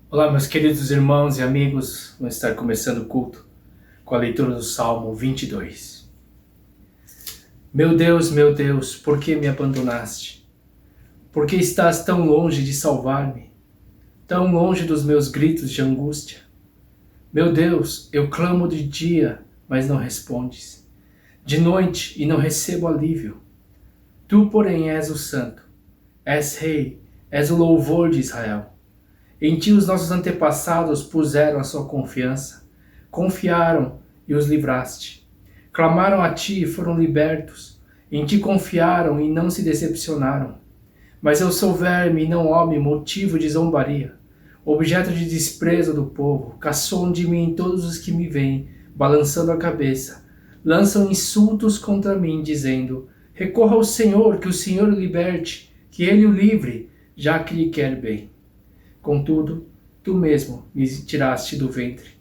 Olá, meus queridos irmãos e amigos, vamos estar começando o culto com a leitura do Salmo 22. Meu Deus, por que me abandonaste? Por que estás tão longe de salvar-me? Tão longe dos meus gritos de angústia? Meu Deus, eu clamo de dia, mas não respondes. De noite e não recebo alívio. Tu, porém, és o Santo, és Rei, és o louvor de Israel. Em ti os nossos antepassados puseram a sua confiança, confiaram e os livraste. Clamaram a ti e foram libertos. Em ti confiaram e não se decepcionaram. Mas eu sou verme e não homem, motivo de zombaria, objeto de desprezo do povo. Caçoam de mim todos os que me veem, balançando a cabeça. Lançam insultos contra mim, dizendo: recorra ao Senhor, que o Senhor o liberte, que ele o livre, já que lhe quer bem. Contudo, tu mesmo me tiraste do ventre.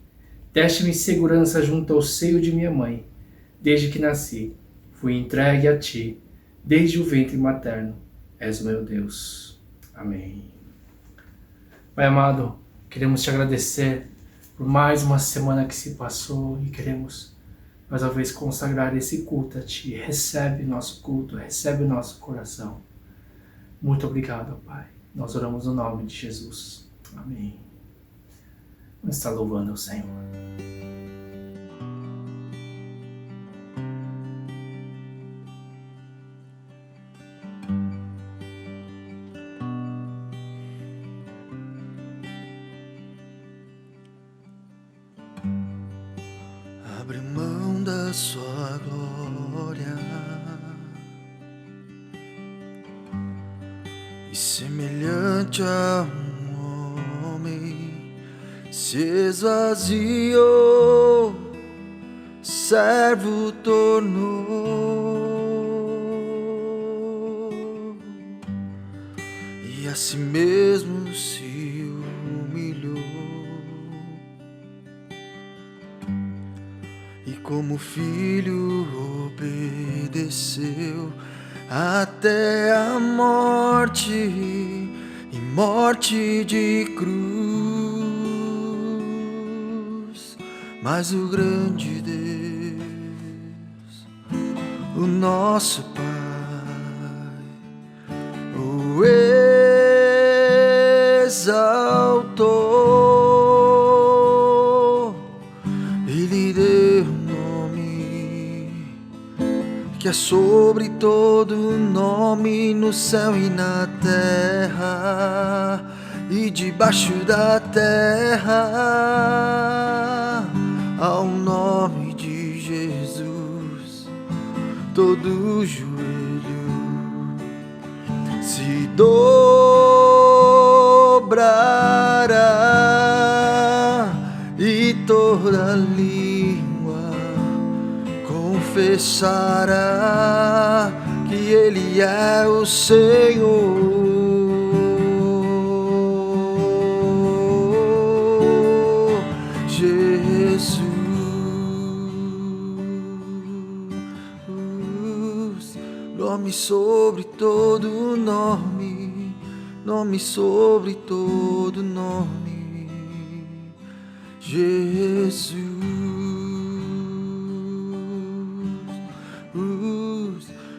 Deste-me segurança junto ao seio de minha mãe. Desde que nasci, fui entregue a ti. Desde o ventre materno, és o meu Deus. Amém. Pai amado, queremos te agradecer por mais uma semana que se passou e queremos mais uma vez consagrar esse culto a ti. Recebe nosso culto, recebe o nosso coração. Muito obrigado, Pai. Nós oramos no nome de Jesus. Amém. Vamos estar louvando o Senhor. Abre mão da sua glória e semelhante a um homem se esvaziou, servo tornou e a si mesmo se humilhou. E como filho obedeceu até a morte, e morte de cruz. Mas o grande Deus, o nosso Pai, o exaltou e lhe deu um nome que é sobre todo nome, no céu e na terra e debaixo da terra. Ao nome de Jesus todo joelho se dobrará e toda língua confessará que Ele é o Senhor. Jesus, nome sobre todo nome, nome sobre todo nome. Jesus,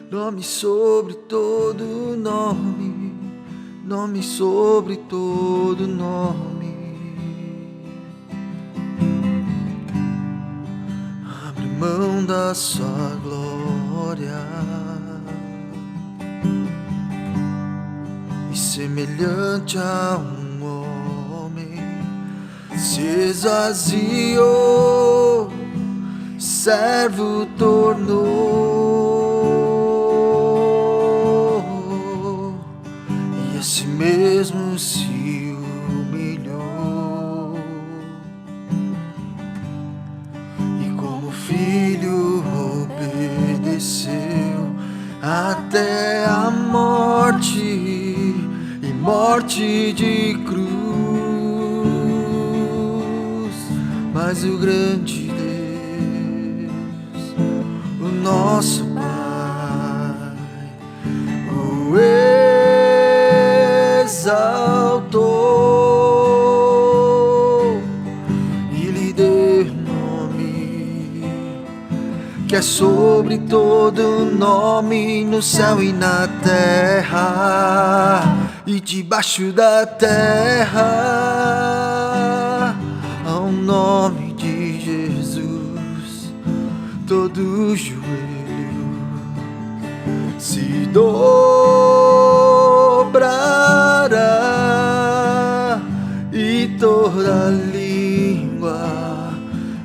nome sobre todo nome, nome sobre todo nome. Abre mão da sua glória e semelhante a um homem se esvaziou, servo tornou e a si mesmo se humilhou. E como filho obedeceu até a morte, e morte de cruz. Mas o grande Deus, o nosso Pai, o exaltou que é sobre todo nome no céu e na terra e debaixo da terra. Ao nome de Jesus, todo joelho se dobrará e toda língua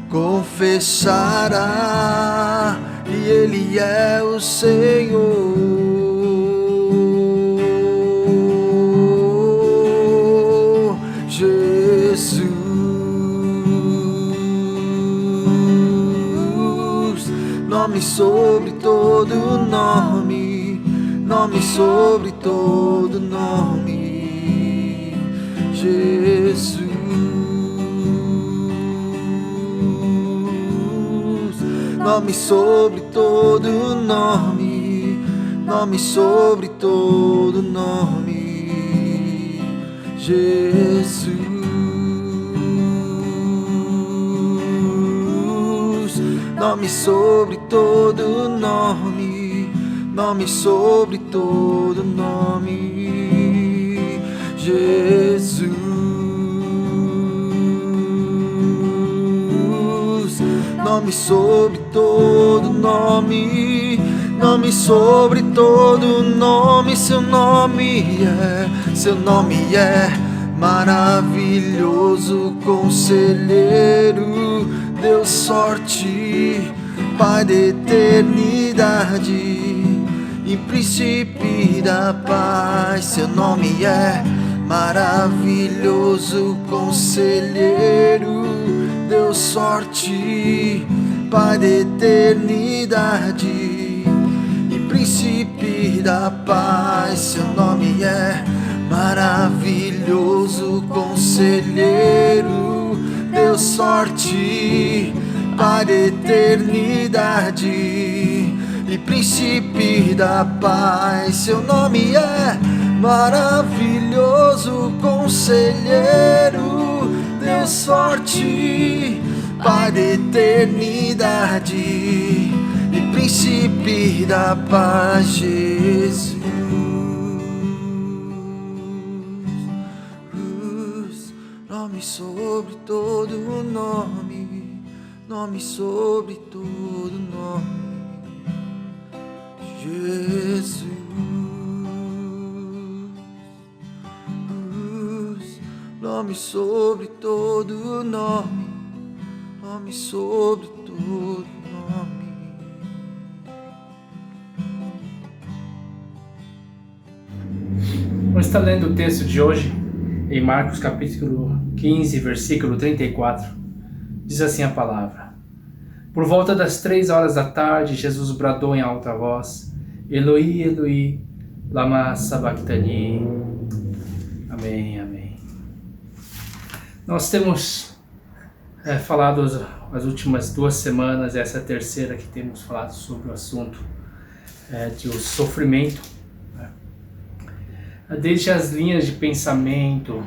confessará que Ele é o Senhor. Jesus, nome sobre todo nome, nome sobre todo nome. Jesus, nome sobre todo nome, nome sobre todo nome. Jesus, nome sobre todo nome, nome sobre todo nome. Jesus, nome sobre todo nome, nome sobre todo nome. Seu nome é maravilhoso, conselheiro, Deus forte, Pai da eternidade e príncipe da paz. Seu nome é maravilhoso, conselheiro, Deus forte, Pai da eternidade e príncipe da paz. Seu nome é maravilhoso, conselheiro, Deus forte, Pai da eternidade e príncipe da paz. Seu nome é maravilhoso, conselheiro, Deus forte, Pai da eternidade e príncipe da paz. Jesus, nome sobre todo nome, nome sobre todo nome. Jesus, nome sobre todo nome, nome sobre todo nome. Vamos estar lendo o texto de hoje em Marcos capítulo 15, versículo 34. Diz assim a palavra: Por volta das 3 horas da tarde, Jesus bradou em alta voz: Eloi, Eloi, lama sabachthani. Amém, amém. Nós temos falado as últimas 2 semanas, essa é a terceira que temos falado sobre o assunto do sofrimento. Desde as linhas de pensamento,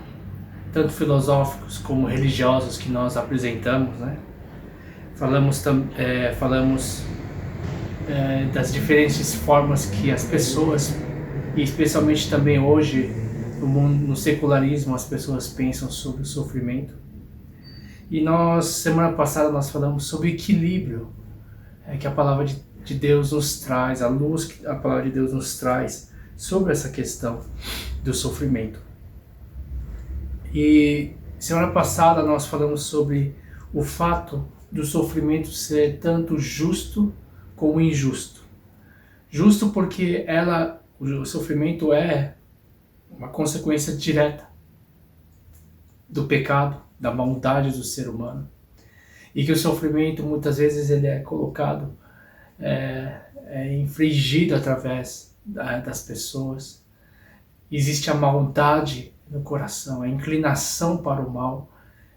tanto filosóficos como religiosos, que nós apresentamos, né? Falamos das diferentes formas que as pessoas, e especialmente também hoje no secularismo, as pessoas pensam sobre o sofrimento. E semana passada nós falamos sobre o equilíbrio que a palavra de Deus nos traz, a luz que a palavra de Deus nos traz sobre essa questão do sofrimento. E semana passada nós falamos sobre o fato do sofrimento ser tanto justo como injusto. Justo porque o sofrimento é uma consequência direta do pecado, da maldade do ser humano. E que o sofrimento muitas vezes ele é colocado, infligido através das pessoas. Existe a maldade no coração, a inclinação para o mal,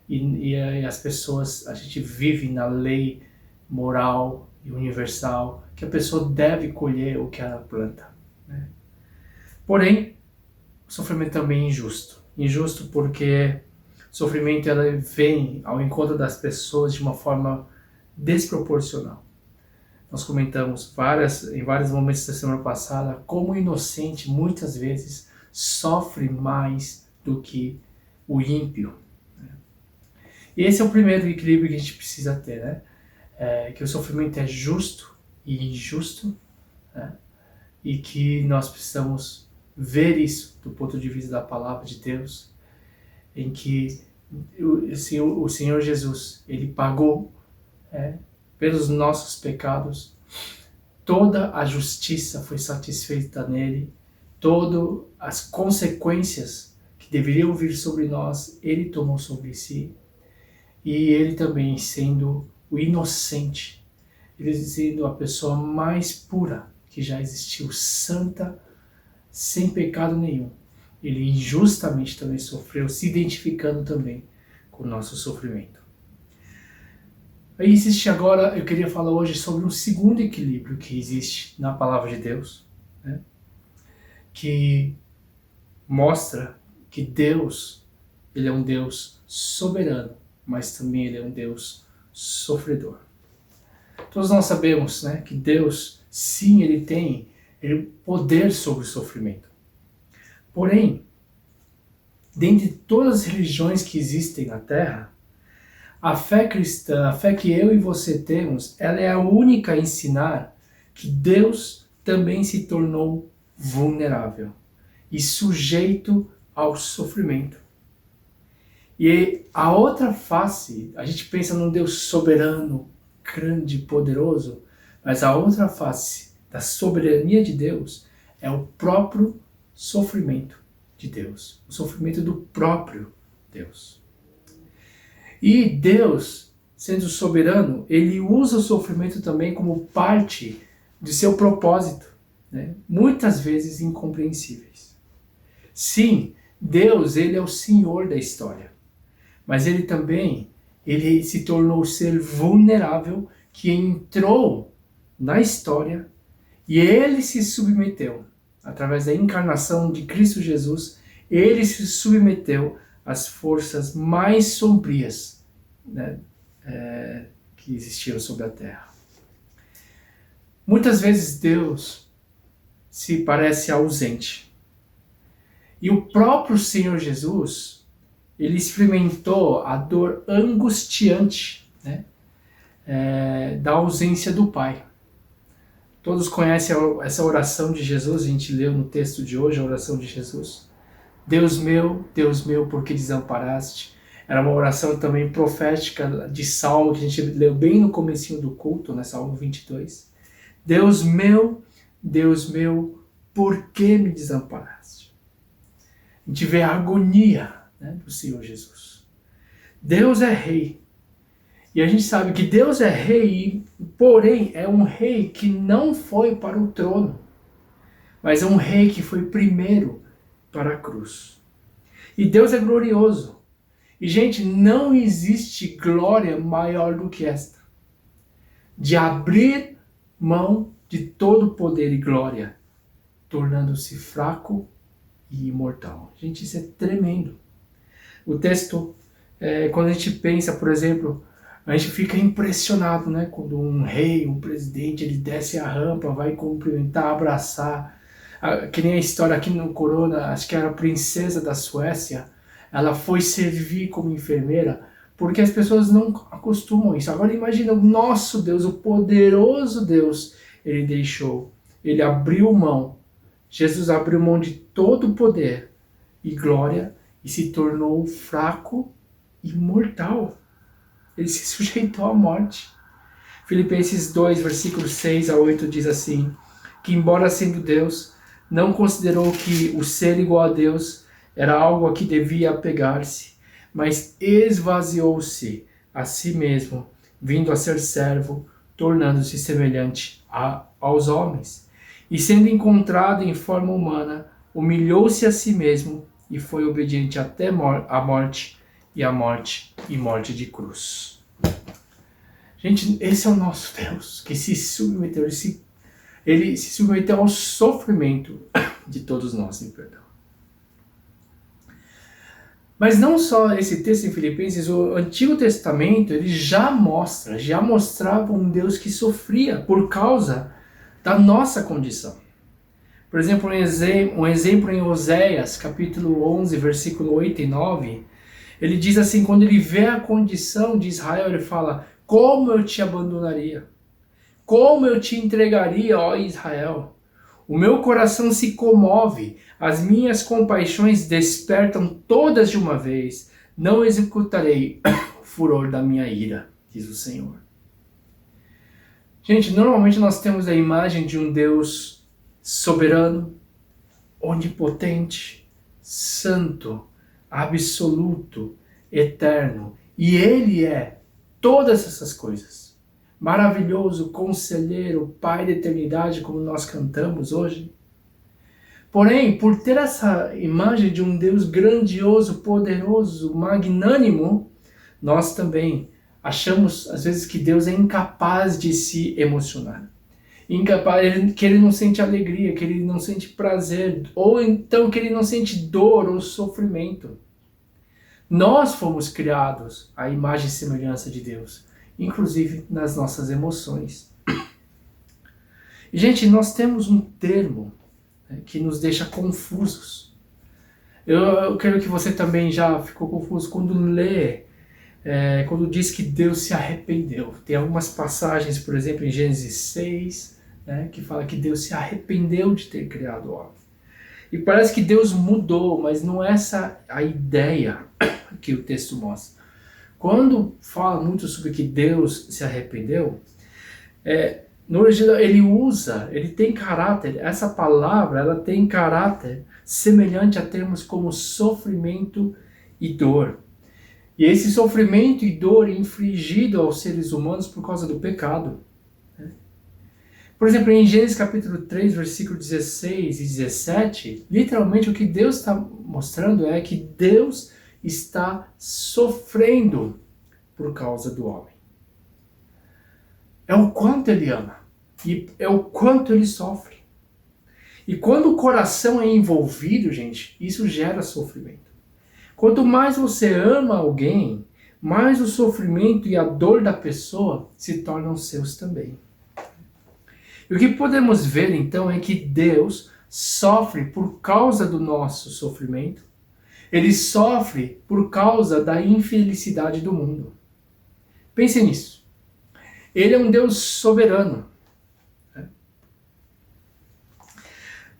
e as pessoas, a gente vive na lei moral e universal que a pessoa deve colher o que ela planta, né? Porém, o sofrimento também é injusto porque o sofrimento vem ao encontro das pessoas de uma forma desproporcional. nós comentamos em vários momentos da semana passada, como o inocente muitas vezes sofre mais do que o ímpio. E esse é o primeiro equilíbrio que a gente precisa ter, né? Que o sofrimento é justo e injusto, né? E que nós precisamos ver isso do ponto de vista da palavra de Deus, em que o Senhor Jesus, Ele pagou pelos nossos pecados, toda a justiça foi satisfeita nele, todas as consequências que deveriam vir sobre nós, Ele tomou sobre si, e Ele também sendo o inocente, Ele sendo a pessoa mais pura que já existiu, santa, sem pecado nenhum. Ele injustamente também sofreu, se identificando também com o nosso sofrimento. Aí existe agora, eu queria falar hoje sobre um segundo equilíbrio que existe na palavra de Deus, né? Que mostra que Deus, Ele é um Deus soberano, mas também Ele é um Deus sofredor. Todos nós sabemos, né, que Deus, sim, Ele tem poder sobre o sofrimento. Porém, dentre todas as religiões que existem na Terra, a fé cristã, a fé que eu e você temos, ela é a única a ensinar que Deus também se tornou vulnerável e sujeito ao sofrimento. E a outra face, a gente pensa num Deus soberano, grande, poderoso, mas a outra face da soberania de Deus é o próprio sofrimento de Deus, o sofrimento do próprio Deus. E Deus, sendo soberano, Ele usa o sofrimento também como parte de seu propósito, né? Muitas vezes incompreensíveis. Sim, Deus, Ele é o Senhor da história, mas Ele também, Ele se tornou ser vulnerável, que entrou na história e Ele se submeteu, através da encarnação de Cristo Jesus, Ele se submeteu às forças mais sombrias, né, que existiam sobre a terra. Muitas vezes Deus se parece ausente. E o próprio Senhor Jesus, Ele experimentou a dor angustiante, né, da ausência do Pai. Todos conhecem essa oração de Jesus, a gente leu no texto de hoje, a oração de Jesus. Deus meu, por que desamparaste? Era uma oração também profética de Salmo, que a gente leu bem no comecinho do culto, né, Salmo 22. Deus meu, por que me desamparaste? A gente vê a agonia, né, do Senhor Jesus. Deus é rei. E a gente sabe que Deus é rei, porém é um rei que não foi para o trono, mas é um rei que foi primeiro para a cruz. E Deus é glorioso. E, gente, não existe glória maior do que esta. De abrir mão de todo poder e glória, tornando-se fraco e imortal. Gente, isso é tremendo. O texto, quando a gente pensa, por exemplo, a gente fica impressionado, né? Quando um rei, um presidente, ele desce a rampa, vai cumprimentar, abraçar. Que nem a história aqui no Corona, acho que era a princesa da Suécia, ela foi servir como enfermeira, porque as pessoas não acostumam isso. Agora imagina, o nosso Deus, o poderoso Deus, Ele deixou, Ele abriu mão, Jesus abriu mão de todo o poder e glória e se tornou fraco e mortal. Ele se sujeitou à morte. Filipenses 2, versículos 6 a 8 diz assim, que embora sendo Deus, não considerou que o ser igual a Deus era algo a que devia apegar-se, mas esvaziou-se a si mesmo, vindo a ser servo, tornando-se semelhante aos homens. E sendo encontrado em forma humana, humilhou-se a si mesmo e foi obediente até a morte e morte de cruz. Gente, esse é o nosso Deus, que se submeteu, ele se submeteu ao sofrimento de todos nós, em perdão. Mas não só esse texto em Filipenses, o Antigo Testamento ele já mostrava um Deus que sofria por causa da nossa condição. Por exemplo, um exemplo em Oséias, capítulo 11, versículo 8 e 9, ele diz assim, quando ele vê a condição de Israel, ele fala, como eu te abandonaria? Como eu te entregaria, ó Israel? O meu coração se comove, as minhas compaixões despertam todas de uma vez. Não executarei o furor da minha ira, diz o Senhor. Gente, normalmente nós temos a imagem de um Deus soberano, onipotente, santo, absoluto, eterno. E Ele é todas essas coisas. Maravilhoso, conselheiro, Pai da eternidade, como nós cantamos hoje. Porém, por ter essa imagem de um Deus grandioso, poderoso, magnânimo, nós também achamos, às vezes, que Deus é incapaz de se emocionar. Incapaz, que Ele não sente alegria, que Ele não sente prazer, ou então que Ele não sente dor ou sofrimento. Nós fomos criados à imagem e semelhança de Deus, inclusive nas nossas emoções. E, gente, nós temos um termo que nos deixa confusos. Eu creio que você também já ficou confuso quando lê, quando diz que Deus se arrependeu. Tem algumas passagens, por exemplo, em Gênesis 6, que fala que Deus se arrependeu de ter criado o homem. E parece que Deus mudou, mas não é essa a ideia que o texto mostra. Quando fala muito sobre que Deus se arrependeu, no original ele tem caráter, essa palavra ela tem caráter semelhante a termos como sofrimento e dor. E esse sofrimento e dor infligido aos seres humanos por causa do pecado. Por exemplo, em Gênesis capítulo 3, versículo 16 e 17, literalmente o que Deus está mostrando é que Deus está sofrendo por causa do homem. É o quanto ele ama e é o quanto ele sofre. E quando o coração é envolvido, gente, isso gera sofrimento. Quanto mais você ama alguém, mais o sofrimento e a dor da pessoa se tornam seus também. E o que podemos ver então é que Deus sofre por causa do nosso sofrimento. Ele sofre por causa da infelicidade do mundo. Pense nisso. Ele é um Deus soberano.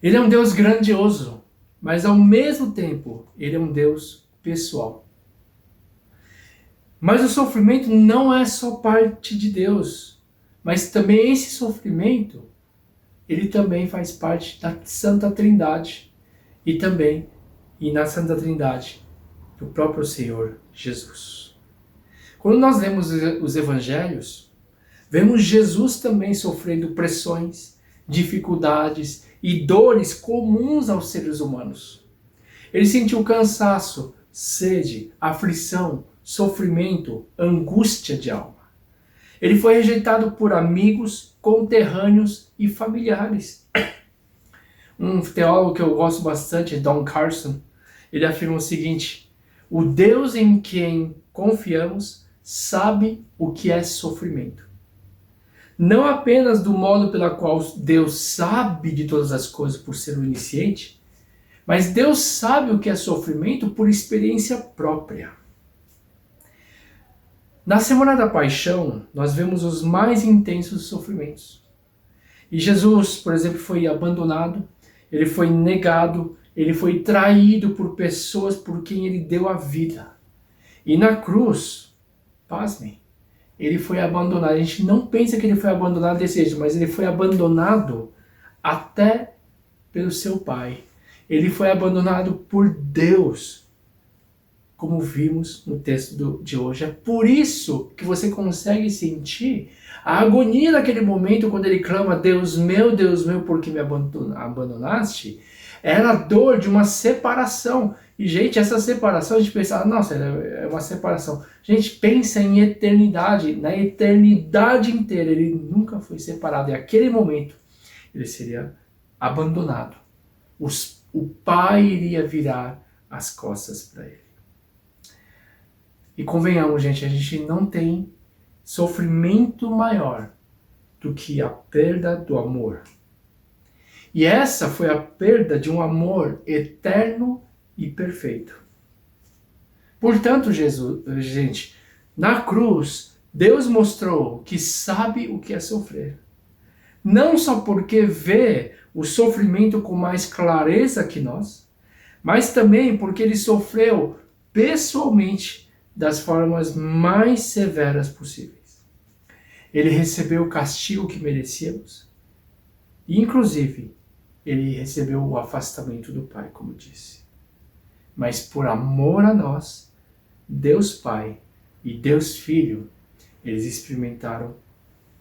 Ele é um Deus grandioso, mas ao mesmo tempo ele é um Deus pessoal. Mas o sofrimento não é só parte de Deus. Mas também esse sofrimento, ele também faz parte da Santa Trindade. E na Santa Trindade, do próprio Senhor Jesus. Quando nós lemos os Evangelhos, vemos Jesus também sofrendo pressões, dificuldades e dores comuns aos seres humanos. Ele sentiu cansaço, sede, aflição, sofrimento, angústia de alma. Ele foi rejeitado por amigos, conterrâneos e familiares. Um teólogo que eu gosto bastante, Don Carson, ele afirma o seguinte: o Deus em quem confiamos sabe o que é sofrimento. Não apenas do modo pela qual Deus sabe de todas as coisas por ser onisciente, mas Deus sabe o que é sofrimento por experiência própria. Na Semana da Paixão, nós vemos os mais intensos sofrimentos. E Jesus, por exemplo, foi abandonado, ele foi negado, ele foi traído por pessoas por quem ele deu a vida. E na cruz, pasmem, ele foi abandonado. A gente não pensa que ele foi abandonado desse jeito, mas ele foi abandonado até pelo seu Pai. Ele foi abandonado por Deus, como vimos no texto de hoje. É por isso que você consegue sentir a agonia naquele momento quando ele clama: Deus meu, por que me abandonaste? Era a dor de uma separação. E, gente, essa separação, a gente pensa, nossa, é uma separação. Gente, pensa em eternidade. Na eternidade inteira, ele nunca foi separado. E naquele momento, ele seria abandonado. O Pai iria virar as costas para ele. E convenhamos, gente, a gente não tem sofrimento maior do que a perda do amor. E essa foi a perda de um amor eterno e perfeito. Portanto, gente, na cruz, Deus mostrou que sabe o que é sofrer. Não só porque vê o sofrimento com mais clareza que nós, mas também porque ele sofreu pessoalmente das formas mais severas possíveis. Ele recebeu o castigo que merecíamos e, inclusive, ele recebeu o afastamento do Pai, como disse. Mas por amor a nós, Deus Pai e Deus Filho, eles experimentaram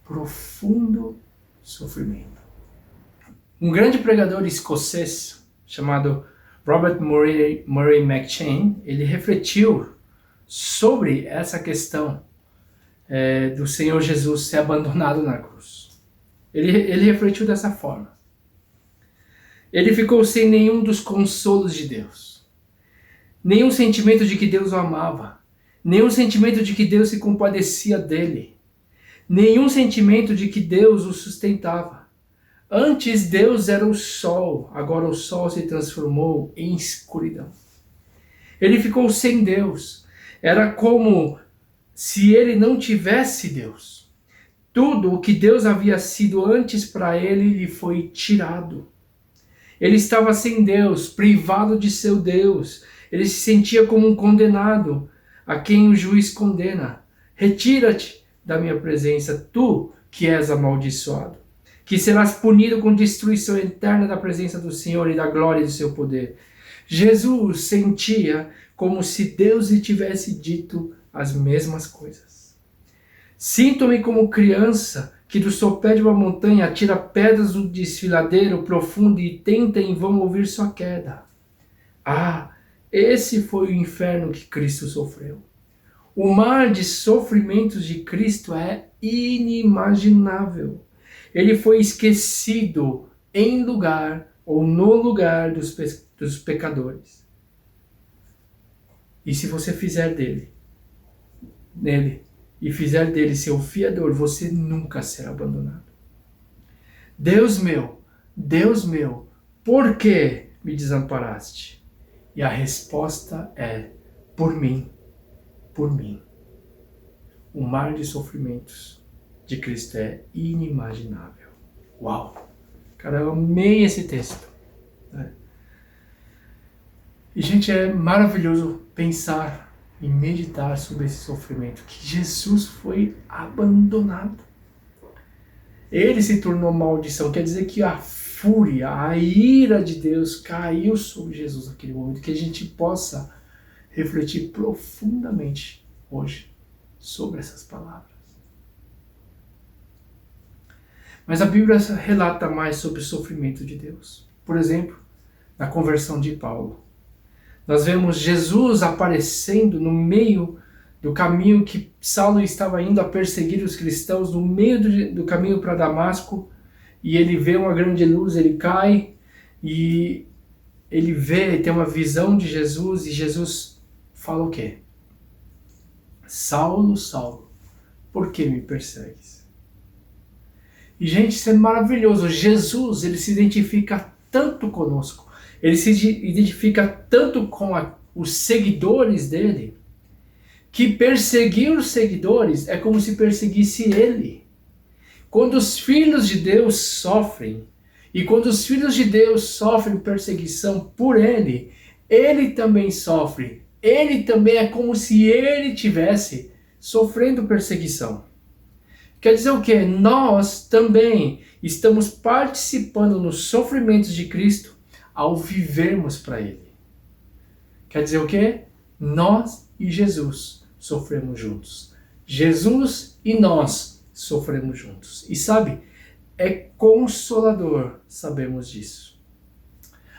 profundo sofrimento. Um grande pregador escocês chamado Robert Murray McCheyne, ele refletiu sobre essa questão do Senhor Jesus ser abandonado na cruz. Ele refletiu dessa forma. Ele ficou sem nenhum dos consolos de Deus. Nenhum sentimento de que Deus o amava. Nenhum sentimento de que Deus se compadecia dele. Nenhum sentimento de que Deus o sustentava. Antes Deus era o sol, agora o sol se transformou em escuridão. Ele ficou sem Deus. Era como se ele não tivesse Deus. Tudo o que Deus havia sido antes para ele lhe foi tirado. Ele estava sem Deus, privado de seu Deus. Ele se sentia como um condenado, a quem o juiz condena. Retira-te da minha presença, tu que és amaldiçoado, que serás punido com destruição eterna da presença do Senhor e da glória do seu poder. Jesus sentia como se Deus lhe tivesse dito as mesmas coisas. Sinto-me como criança que do sopé de uma montanha atira pedras do desfiladeiro profundo e tenta em vão ouvir sua queda. Ah, esse foi o inferno que Cristo sofreu. O mar de sofrimentos de Cristo é inimaginável. Ele foi esquecido em lugar ou no lugar dos pecadores. E se você fizer nele, e fizer dele seu fiador, você nunca será abandonado. Deus meu, por que me desamparaste? E a resposta é, por mim. O mar de sofrimentos de Cristo é inimaginável. Uau! Cara, eu amei esse texto. Né? E, gente, é maravilhoso pensar e meditar sobre esse sofrimento, que Jesus foi abandonado. Ele se tornou maldição, quer dizer que a fúria, a ira de Deus caiu sobre Jesus naquele momento, que a gente possa refletir profundamente hoje sobre essas palavras. Mas a Bíblia relata mais sobre o sofrimento de Deus. Por exemplo, na conversão de Paulo. Nós vemos Jesus aparecendo no meio do caminho que Saulo estava indo a perseguir os cristãos, no meio do caminho para Damasco, e ele vê uma grande luz, ele cai, e ele tem uma visão de Jesus, e Jesus fala o quê? Saulo, Saulo, por que me persegues? E, gente, isso é maravilhoso. Jesus, ele se identifica tanto conosco, ele se identifica tanto com os seguidores dele, que perseguir os seguidores é como se perseguisse ele. Quando os filhos de Deus sofrem, e quando os filhos de Deus sofrem perseguição por ele também sofre. Ele também é como se ele tivesse sofrendo perseguição. Quer dizer o quê? Nós também estamos participando nos sofrimentos de Cristo ao vivermos para ele. Quer dizer o quê? Nós e Jesus sofremos juntos. Jesus e nós sofremos juntos. E sabe, é consolador sabermos disso.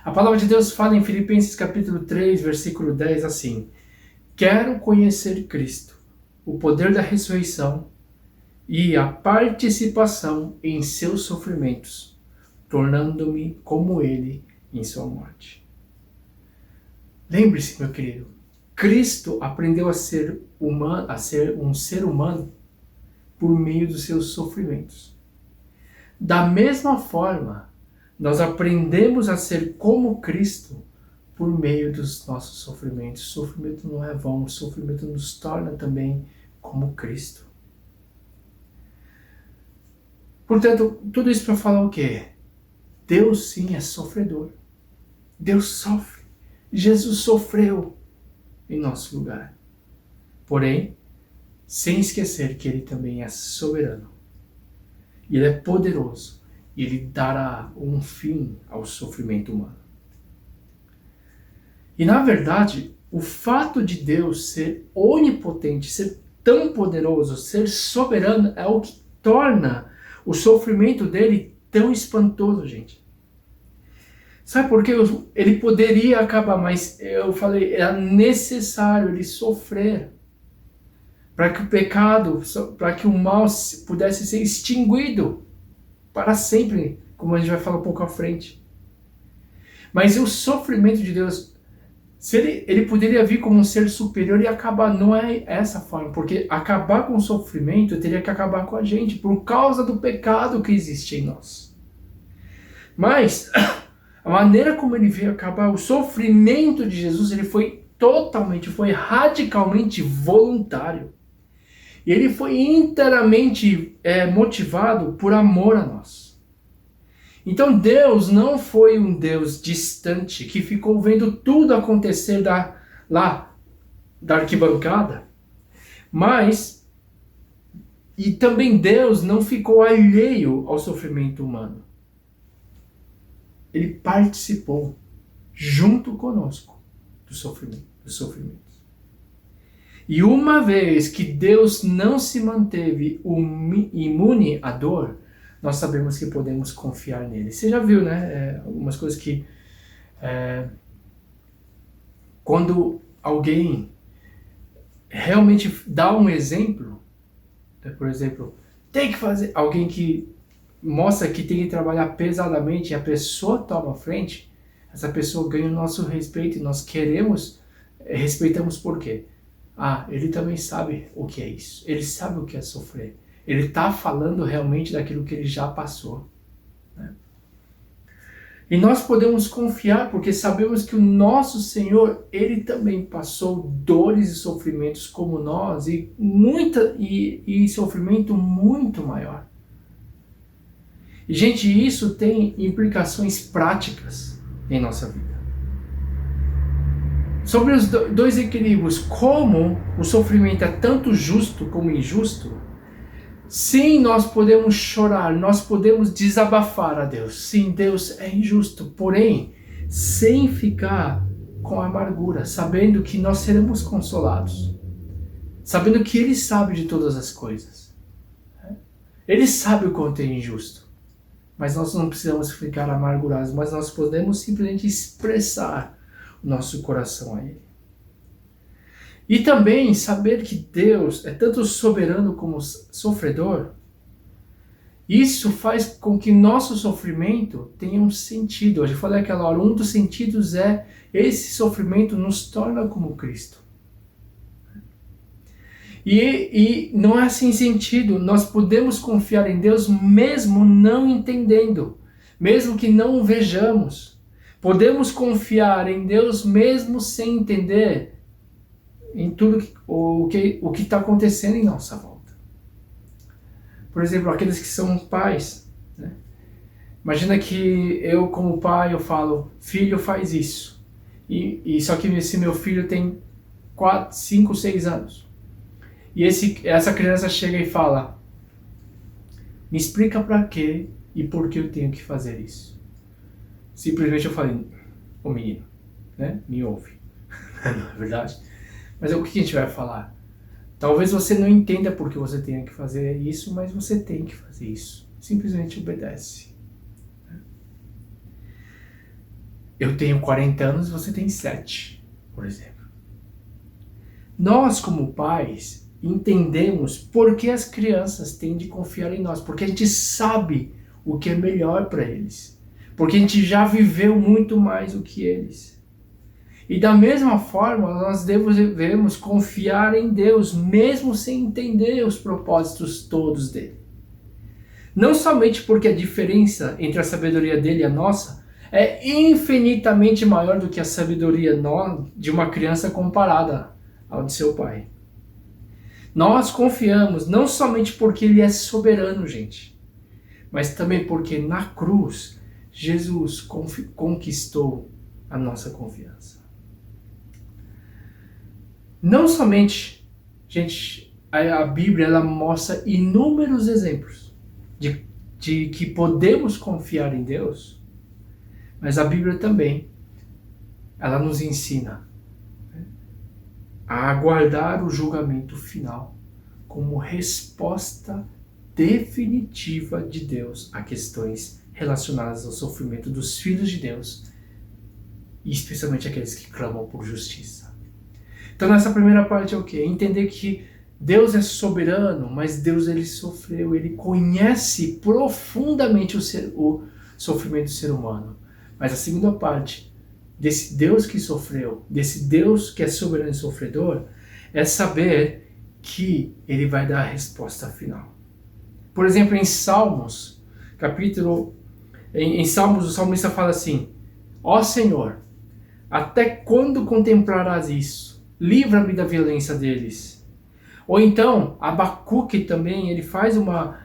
A palavra de Deus fala em Filipenses capítulo 3, versículo 10 assim: quero conhecer Cristo, o poder da ressurreição e a participação em seus sofrimentos, tornando-me como ele em sua morte. Lembre-se, meu querido, Cristo aprendeu a ser um ser humano por meio dos seus sofrimentos. Da mesma forma, nós aprendemos a ser como Cristo por meio dos nossos sofrimentos. O sofrimento não é vão, o sofrimento nos torna também como Cristo. Portanto, tudo isso para falar o quê? Deus sim é sofredor. Deus sofre. Jesus sofreu em nosso lugar. Porém, sem esquecer que Ele também é soberano. E Ele é poderoso. E Ele dará um fim ao sofrimento humano. E na verdade, o fato de Deus ser onipotente, ser tão poderoso, ser soberano, é o que torna o sofrimento dele tão espantoso, gente. Sabe por quê? Ele poderia acabar, mas eu falei, era necessário ele sofrer para que o pecado, para que o mal pudesse ser extinguido para sempre, como a gente vai falar um pouco à frente. Mas o sofrimento de Deus, se ele poderia vir como um ser superior e acabar, não é essa forma, porque acabar com o sofrimento teria que acabar com a gente, por causa do pecado que existe em nós. Mas a maneira como ele veio acabar, o sofrimento de Jesus, ele foi radicalmente voluntário. E ele foi inteiramente motivado por amor a nós. Então Deus não foi um Deus distante que ficou vendo tudo acontecer lá da arquibancada, e também Deus não ficou alheio ao sofrimento humano. Ele participou junto conosco dos sofrimentos. E uma vez que Deus não se manteve imune à dor, nós sabemos que podemos confiar nele. Você já viu, né? Algumas coisas que... quando alguém realmente dá um exemplo, por exemplo, tem que fazer... Alguém que mostra que tem que trabalhar pesadamente e a pessoa toma a frente, essa pessoa ganha o nosso respeito e nós respeitamos por quê? Ele também sabe o que é isso. Ele sabe o que é sofrer. Ele está falando realmente daquilo que ele já passou. Né? E nós podemos confiar porque sabemos que o nosso Senhor, Ele também passou dores e sofrimentos como nós e sofrimento muito maior. E, gente, isso tem implicações práticas em nossa vida. Sobre os dois equilíbrios, como o sofrimento é tanto justo como injusto, sim, nós podemos chorar, nós podemos desabafar a Deus. Sim, Deus é injusto, porém, sem ficar com amargura, sabendo que nós seremos consolados, sabendo que Ele sabe de todas as coisas. Ele sabe o quanto é injusto, mas nós não precisamos ficar amargurados, mas nós podemos simplesmente expressar o nosso coração a Ele. E também saber que Deus é tanto soberano como sofredor, isso faz com que nosso sofrimento tenha um sentido. Eu já falei aquela hora, um dos sentidos é esse sofrimento nos torna como Cristo. E não é sem sentido, nós podemos confiar em Deus mesmo não entendendo, mesmo que não o vejamos. Podemos confiar em Deus mesmo sem entender em tudo o que está acontecendo em nossa volta. Por exemplo, aqueles que são pais, né? Imagina que eu, como pai, eu falo, filho, faz isso. E só que se meu filho tem 4, 5, 6 anos. E essa criança chega e fala, me explica para quê e por que eu tenho que fazer isso. Simplesmente eu falei, ô menino, né? Me ouve. Não é verdade? Mas o que a gente vai falar? Talvez você não entenda por que você tenha que fazer isso, mas você tem que fazer isso. Simplesmente obedece. Eu tenho 40 anos, você tem 7, por exemplo. Nós, como pais, entendemos por que as crianças têm de confiar em nós, porque a gente sabe o que é melhor para eles, porque a gente já viveu muito mais do que eles. E da mesma forma, nós devemos confiar em Deus, mesmo sem entender os propósitos todos dele. Não somente porque a diferença entre a sabedoria dele e a nossa é infinitamente maior do que a sabedoria de uma criança comparada ao de seu pai. Nós confiamos não somente porque ele é soberano, gente, mas também porque na cruz Jesus conquistou a nossa confiança. Não somente, gente, a Bíblia ela mostra inúmeros exemplos de que podemos confiar em Deus, mas a Bíblia também, ela nos ensina a aguardar o julgamento final como resposta definitiva de Deus a questões relacionadas ao sofrimento dos filhos de Deus, e especialmente aqueles que clamam por justiça. Então nessa primeira parte é o quê? Entender que Deus é soberano, mas Deus ele sofreu, ele conhece profundamente o sofrimento do ser humano. Mas a segunda parte desse Deus que sofreu, desse Deus que é soberano e sofredor, é saber que ele vai dar a resposta final. Por exemplo, em Salmos, em Salmos o salmista fala assim: ó Senhor, até quando contemplarás isso? Livra-me da violência deles. Ou então, Abacuque também, ele faz uma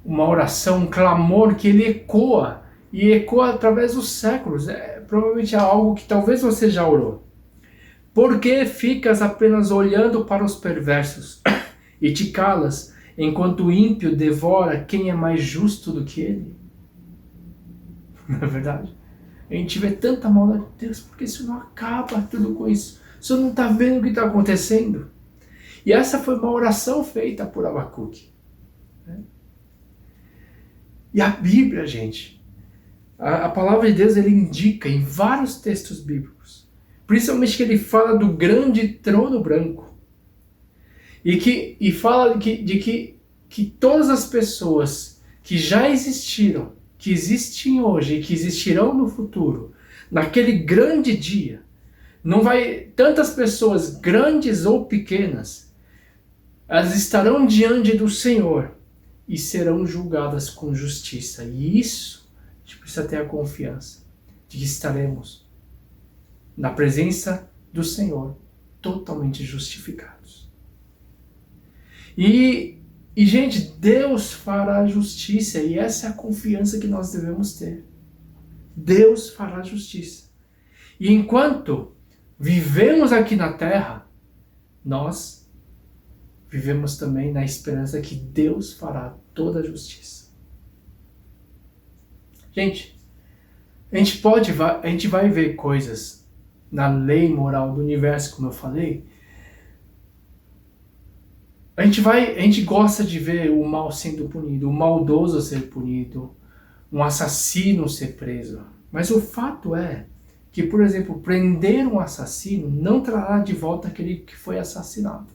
oração, um clamor que ele ecoa, e ecoa através dos séculos. Provavelmente é algo que talvez você já orou. Por que ficas apenas olhando para os perversos e te calas, enquanto o ímpio devora quem é mais justo do que ele? Não é verdade? A gente vê tanta maldade. Deus, por que isso não acaba tudo com isso? O senhor não está vendo o que está acontecendo? E essa foi uma oração feita por Abacuque. E a Bíblia, gente, a palavra de Deus, ele indica em vários textos bíblicos, principalmente que ele fala do grande trono branco, e fala de que todas as pessoas que já existiram, que existem hoje e que existirão no futuro, naquele grande dia, não vai, tantas pessoas grandes ou pequenas, elas estarão diante do Senhor e serão julgadas com justiça. E isso, a gente precisa ter a confiança de que estaremos na presença do Senhor totalmente justificados. E gente, Deus fará justiça, e essa é a confiança que nós devemos ter. Deus fará justiça. E enquanto vivemos aqui na terra, nós vivemos também na esperança que Deus fará toda a justiça. Gente, a gente vai ver coisas na lei moral do universo, como eu falei. A gente gosta de ver o mal sendo punido, o maldoso ser punido, um assassino ser preso. Mas o fato é que, por exemplo, prender um assassino não trará de volta aquele que foi assassinado.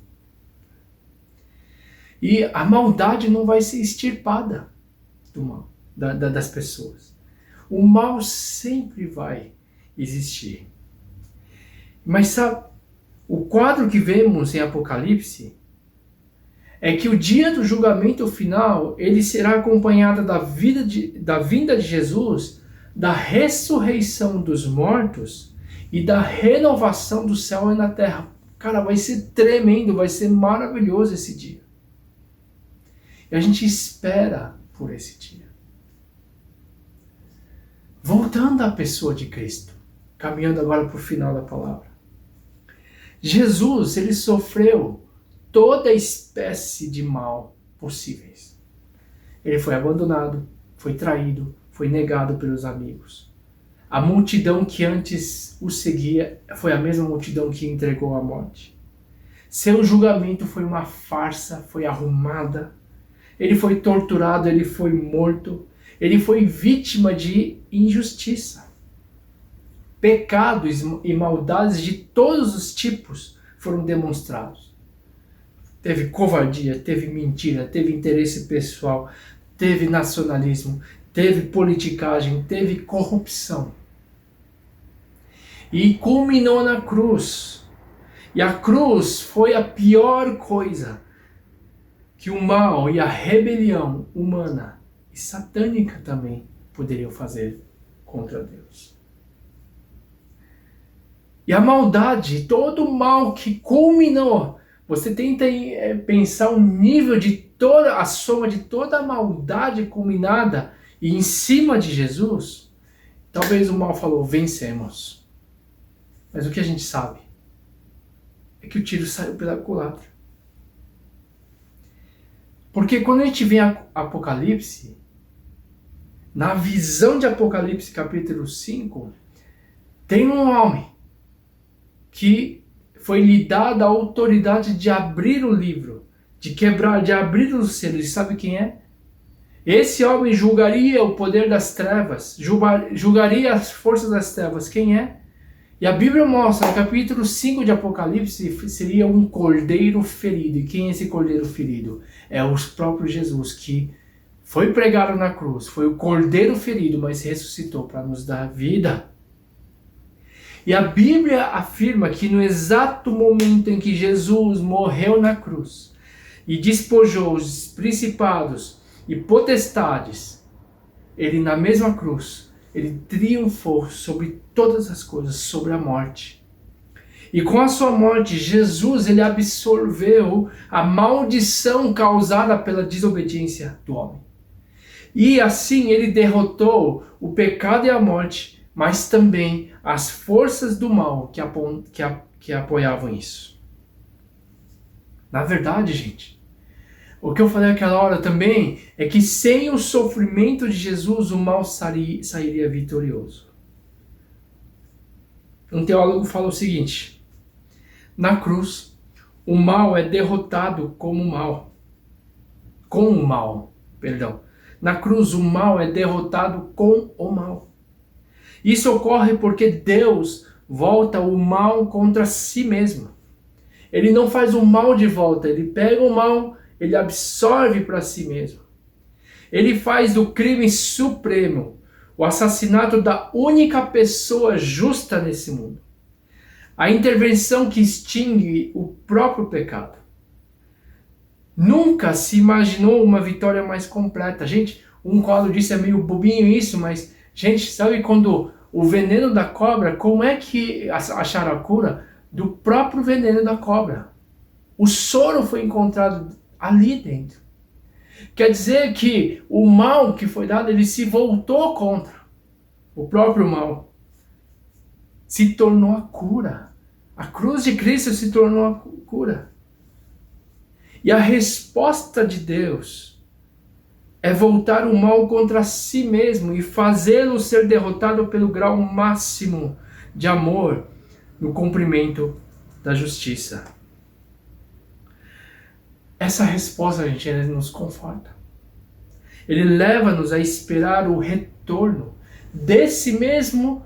E a maldade não vai ser extirpada do mal, das pessoas. O mal sempre vai existir. Mas sabe, o quadro que vemos em Apocalipse é que o dia do julgamento final, ele será acompanhado da vinda de Jesus, da ressurreição dos mortos e da renovação do céu e na terra. Cara, vai ser tremendo, vai ser maravilhoso esse dia. E a gente espera por esse dia. Voltando à pessoa de Cristo, caminhando agora para o final da palavra. Jesus, ele sofreu toda espécie de mal possíveis. Ele foi abandonado, foi traído, foi negado pelos amigos. A multidão que antes o seguia foi a mesma multidão que entregou à morte. Seu julgamento foi uma farsa, foi arrumada. Ele foi torturado, ele foi morto. Ele foi vítima de injustiça. Pecados e maldades de todos os tipos foram demonstrados. Teve covardia, teve mentira, teve interesse pessoal, teve nacionalismo, teve politicagem, teve corrupção. e culminou na cruz. E a cruz foi a pior coisa que o mal e a rebelião humana e satânica também poderiam fazer contra Deus. E a maldade, todo o mal que culminou, você tenta pensar o nível de toda a soma de toda a maldade culminada e em cima de Jesus, talvez o mal falou, vencemos. Mas o que a gente sabe é que o tiro saiu pela culatra. Porque quando a gente vê Apocalipse, na visão de Apocalipse capítulo 5, tem um homem que foi lhe dada a autoridade de abrir o livro, de quebrar, de abrir os selos. E sabe quem é? Esse homem julgaria o poder das trevas, julgaria as forças das trevas. Quem é? E a Bíblia mostra, no capítulo 5 de Apocalipse, seria um cordeiro ferido. E quem é esse cordeiro ferido? É o próprio Jesus, que foi pregado na cruz, foi o cordeiro ferido, mas ressuscitou para nos dar vida. E a Bíblia afirma que no exato momento em que Jesus morreu na cruz e despojou os principados e potestades, ele na mesma cruz, ele triunfou sobre todas as coisas, sobre a morte. E com a sua morte, Jesus, ele absorveu a maldição causada pela desobediência do homem. E assim ele derrotou o pecado e a morte, mas também as forças do mal que apoiavam isso. Na verdade, gente, o que eu falei naquela hora também é que sem o sofrimento de Jesus, o mal sairia vitorioso. Um teólogo fala o seguinte: na cruz, o mal é derrotado com o mal. Na cruz, o mal é derrotado com o mal. Isso ocorre porque Deus volta o mal contra si mesmo. Ele não faz o mal de volta, ele pega o mal, ele absorve para si mesmo. Ele faz do crime supremo o assassinato da única pessoa justa nesse mundo. A intervenção que extingue o próprio pecado. Nunca se imaginou uma vitória mais completa. Gente, um colo disse, é meio bobinho isso, mas, gente, sabe quando o veneno da cobra, como é que acharam a cura? Do próprio veneno da cobra. O soro foi encontrado ali dentro. Quer dizer que o mal que foi dado, ele se voltou contra o próprio mal. Se tornou a cura. A cruz de Cristo se tornou a cura. E a resposta de Deus é voltar o mal contra si mesmo e fazê-lo ser derrotado pelo grau máximo de amor no cumprimento da justiça. Essa resposta, gente, ele nos conforta. Ele leva-nos a esperar o retorno desse mesmo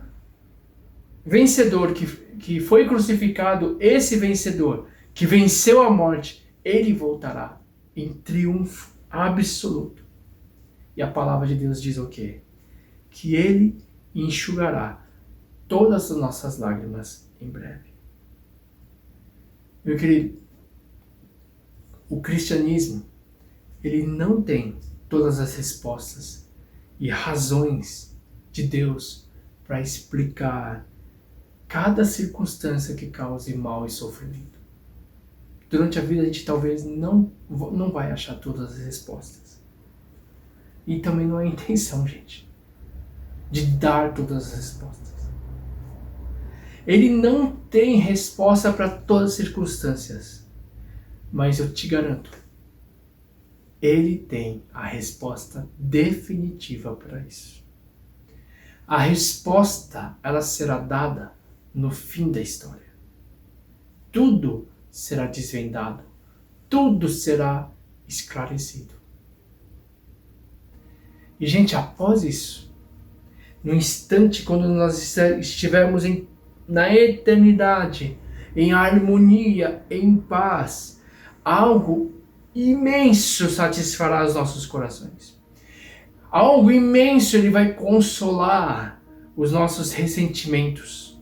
vencedor que foi crucificado, esse vencedor que venceu a morte. Ele voltará em triunfo absoluto. E a palavra de Deus diz o quê? Que ele enxugará todas as nossas lágrimas em breve. Meu querido, o cristianismo, ele não tem todas as respostas e razões de Deus para explicar cada circunstância que cause mal e sofrimento. Durante a vida a gente talvez não vai achar todas as respostas. E também não é a intenção, gente, de dar todas as respostas. Ele não tem resposta para todas as circunstâncias. Mas eu te garanto, ele tem a resposta definitiva para isso. A resposta, ela será dada no fim da história. Tudo será desvendado. Tudo será esclarecido. E, gente, após isso, no instante quando nós estivermos na eternidade, em harmonia, em paz, algo imenso satisfará os nossos corações. Algo imenso ele vai consolar os nossos ressentimentos.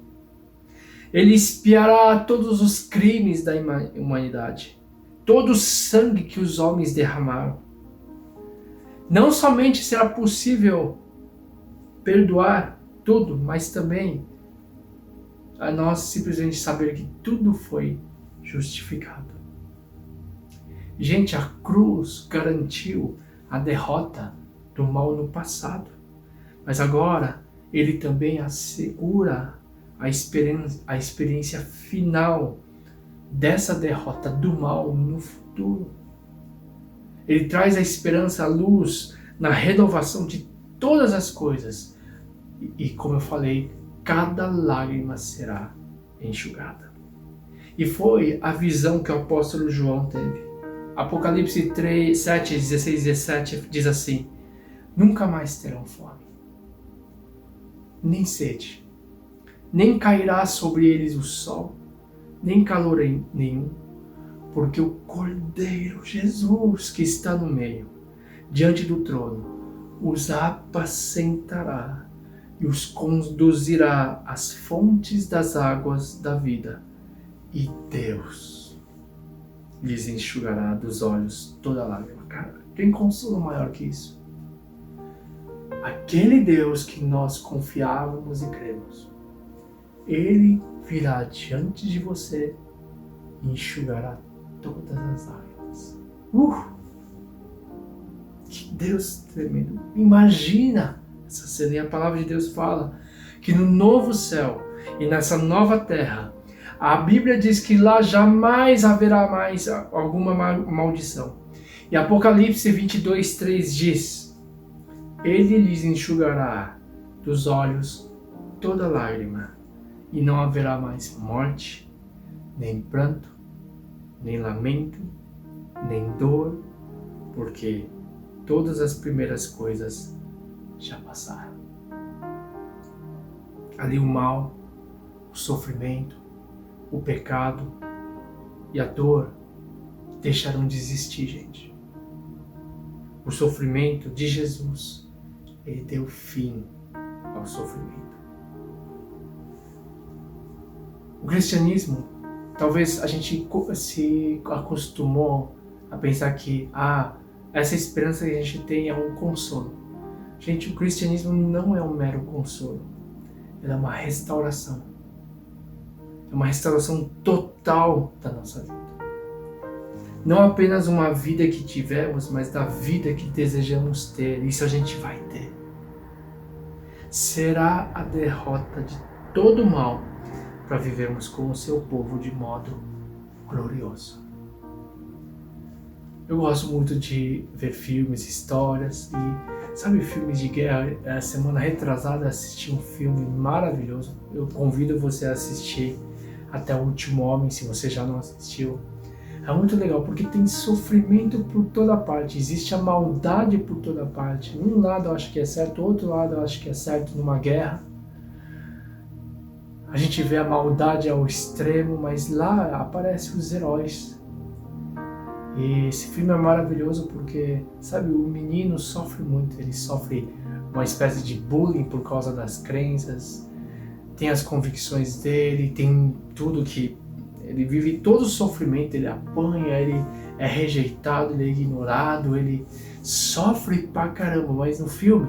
Ele expiará todos os crimes da humanidade, todo o sangue que os homens derramaram. Não somente será possível perdoar tudo, mas também a nós simplesmente saber que tudo foi justificado. Gente, a cruz garantiu a derrota do mal no passado, mas agora ele também assegura a experiência final dessa derrota do mal no futuro. Ele traz a esperança, a luz na renovação de todas as coisas. E como eu falei, cada lágrima será enxugada. E foi a visão que o apóstolo João teve. Apocalipse 3, 7, 16 e 17 diz assim: nunca mais terão fome, nem sede, nem cairá sobre eles o sol, nem calor nenhum, porque o Cordeiro Jesus que está no meio, diante do trono, os apacentará e os conduzirá às fontes das águas da vida, e Deus lhes enxugará dos olhos toda lágrima. Cara, tem consolo maior que isso? Aquele Deus que nós confiávamos e cremos, Ele virá diante de você e enxugará todas as lágrimas. Que Deus tremendo! Imagina essa cena. E a palavra de Deus fala que no novo céu e nessa nova terra, a Bíblia diz que lá jamais haverá mais alguma maldição. E Apocalipse 22, 3 diz: Ele lhes enxugará dos olhos toda lágrima, e não haverá mais morte, nem pranto, nem lamento, nem dor, porque todas as primeiras coisas já passaram. Ali o mal, o sofrimento, o pecado e a dor deixarão de existir, gente. O sofrimento de Jesus, ele deu fim ao sofrimento. O cristianismo, talvez a gente se acostumou a pensar que essa esperança que a gente tem é um consolo. Gente, o cristianismo não é um mero consolo, ele é uma restauração. É uma restauração total da nossa vida. Não apenas uma vida que tivemos, mas da vida que desejamos ter. Isso a gente vai ter. Será a derrota de todo o mal para vivermos com o seu povo de modo glorioso. Eu gosto muito de ver filmes, histórias e, sabe, filmes de guerra. A semana retrasada assisti um filme maravilhoso. Eu convido você a assistir Até o Último Homem, se você já não assistiu. É muito legal, porque tem sofrimento por toda parte, existe a maldade por toda parte. Um lado eu acho que é certo, o outro lado eu acho que é certo numa guerra. A gente vê a maldade ao extremo, mas lá aparecem os heróis. E esse filme é maravilhoso porque, sabe, o menino sofre muito, ele sofre uma espécie de bullying por causa das crenças, tem as convicções dele, tem tudo que... Ele vive todo o sofrimento, ele apanha, ele é rejeitado, ele é ignorado, ele sofre pra caramba, mas no filme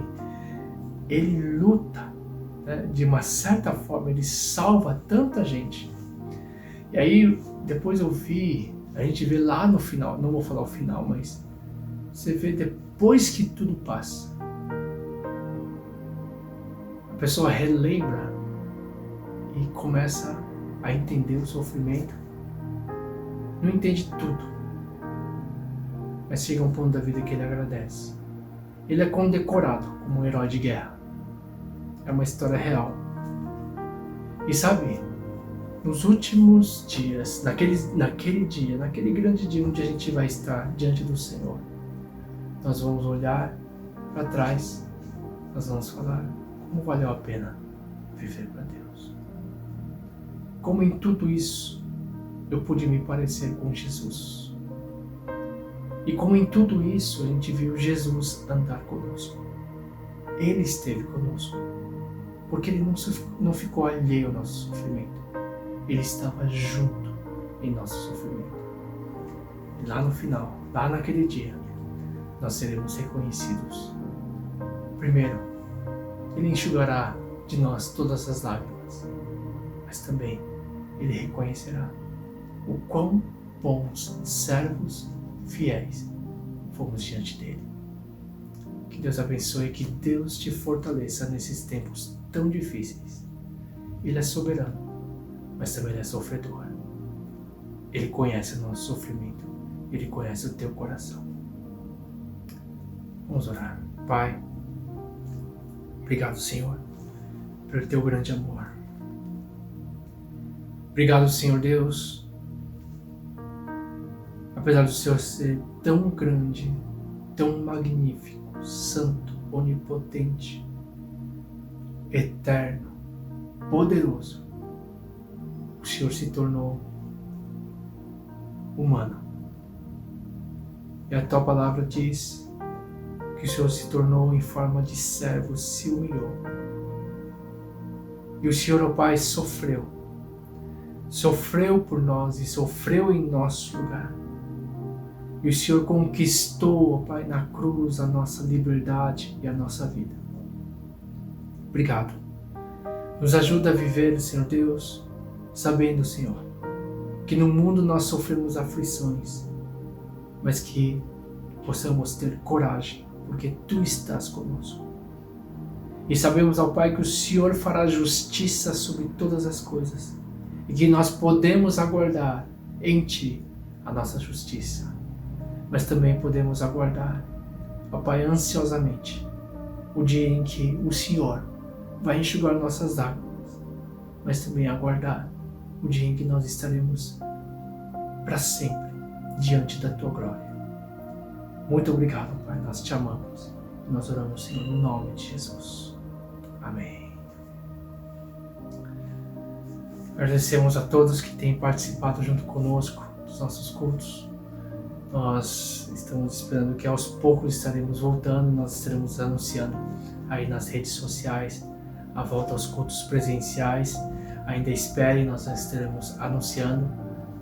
ele luta, né? De uma certa forma, ele salva tanta gente. E aí, depois a gente vê lá no final, não vou falar o final, mas você vê depois que tudo passa, a pessoa relembra e começa a entender o sofrimento. Não entende tudo, mas chega um ponto da vida que ele agradece. Ele é condecorado como um herói de guerra. É uma história real. E sabe, nos últimos dias, naquele grande dia onde a gente vai estar diante do Senhor, nós vamos olhar para trás, nós vamos falar como valeu a pena viver para Deus. Como em tudo isso eu pude me parecer com Jesus. E como em tudo isso a gente viu Jesus andar conosco. Ele esteve conosco. Porque ele não ficou alheio ao nosso sofrimento. Ele estava junto em nosso sofrimento. E lá no final, lá naquele dia, nós seremos reconhecidos. Primeiro, Ele enxugará de nós todas as lágrimas, mas também Ele reconhecerá o quão bons servos fiéis fomos diante dele. Que Deus abençoe, que Deus te fortaleça nesses tempos tão difíceis. Ele é soberano, mas também Ele é sofredor. Ele conhece o nosso sofrimento, Ele conhece o teu coração. Vamos orar. Pai, obrigado, Senhor, pelo teu grande amor. Obrigado, Senhor Deus, apesar do Senhor ser tão grande, tão magnífico, santo, onipotente, eterno, poderoso, o Senhor se tornou humano. E a tua palavra diz que o Senhor se tornou em forma de servo, se humilhou. E o Senhor, ó Pai, sofreu por nós e sofreu em nosso lugar. E o Senhor conquistou, ó Pai, na cruz a nossa liberdade e a nossa vida. Obrigado. Nos ajuda a viver, Senhor Deus, sabendo, Senhor, que no mundo nós sofremos aflições, mas que possamos ter coragem, porque Tu estás conosco. E sabemos, ó Pai, que o Senhor fará justiça sobre todas as coisas e que nós podemos aguardar em Ti a nossa justiça. Mas também podemos aguardar, ó Pai, ansiosamente, o dia em que o Senhor vai enxugar nossas lágrimas, mas também aguardar o dia em que nós estaremos para sempre diante da Tua glória. Muito obrigado, Pai, nós Te amamos e nós oramos, Senhor, no nome de Jesus. Amém. Agradecemos a todos que têm participado junto conosco dos nossos cultos. Nós estamos esperando que aos poucos estaremos voltando, nós estaremos anunciando aí nas redes sociais a volta aos cultos presenciais. Ainda esperem, nós estaremos anunciando,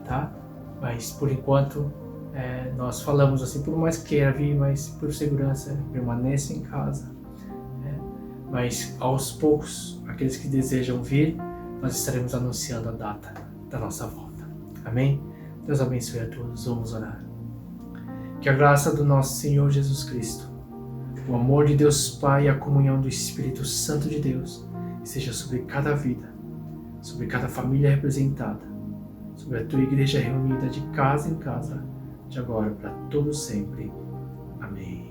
tá? Mas por enquanto nós falamos assim, por mais que queira vir, mas por segurança permaneça em casa. Mas aos poucos, aqueles que desejam vir, nós estaremos anunciando a data da nossa volta. Amém? Deus abençoe a todos, vamos orar. Que a graça do nosso Senhor Jesus Cristo, o amor de Deus Pai e a comunhão do Espírito Santo de Deus esteja sobre cada vida, sobre cada família representada, sobre a Tua igreja reunida de casa em casa, de agora para todo sempre. Amém.